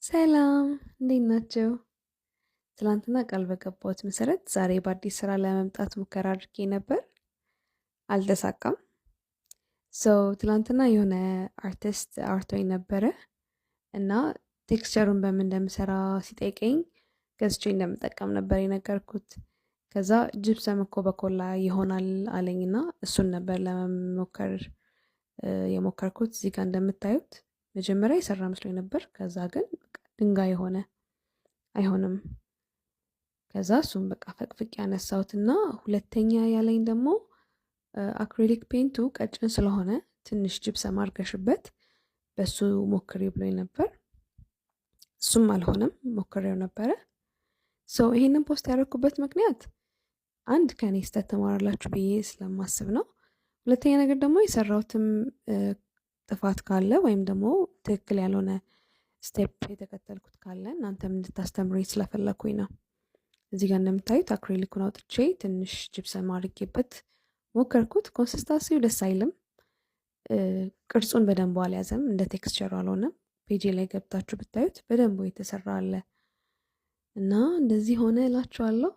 ሰላም እንዴት ናቸው? ትላንትና ቃል በገባሁት መሰረት ዛሬ በአዲስ ስራ ለመምጣት ሙከራ አድርጌ ነበር። አልተሳካም። ትላንትና የሆነ አርቲስት አርቶኝ ነበረ እና ቴክስቸሩን በምን እንደምሰራ ሲጠይቀኝ ገዝቼ እንደምጠቀም ነበር የነገርኩት። ከዛ ጅብሰም እኮ በኮላ ይሆናል አለኝና እሱን ነበር ለመሞከር የሞከርኩት። እዚህ ጋር እንደምታዩት መጀመሪያ የሰራ መስሎኝ ነበር። ከዛ ግን ድንጋይ ሆነ። አይሆንም። ከዛ እሱም በቃ ፈቅፍቅ ያነሳሁትና ሁለተኛ ያለኝ ደግሞ አክሪሊክ ፔንቱ ቀጭን ስለሆነ ትንሽ ጅብሰም አድርገሽበት በሱ ሞክሬ ብሎኝ ነበር። እሱም አልሆነም። ሞክሬው ነበረ። ይሄንን ፖስት ያደረኩበት ምክንያት አንድ ከኔ ስህተት ትማራላችሁ ብዬ ስለማስብ ነው። ሁለተኛ ነገር ደግሞ የሰራሁትም ጥፋት ካለ ወይም ደግሞ ትክክል ያልሆነ ስቴፕ የተከተልኩት ካለ እናንተም እንድታስተምሩኝ ስለፈለኩኝ ነው። እዚህ ጋር እንደምታዩት አክሪሊኩን አውጥቼ ትንሽ ጅብሰም አድርጌበት ሞከርኩት። ኮንሲስታንሲው ደስ አይልም። ቅርጹን በደንብ አልያዘም። እንደ ቴክስቸር አልሆነም። ፔጄ ላይ ገብታችሁ ብታዩት በደንቡ የተሰራ አለ እና እንደዚህ ሆነ እላችኋለሁ።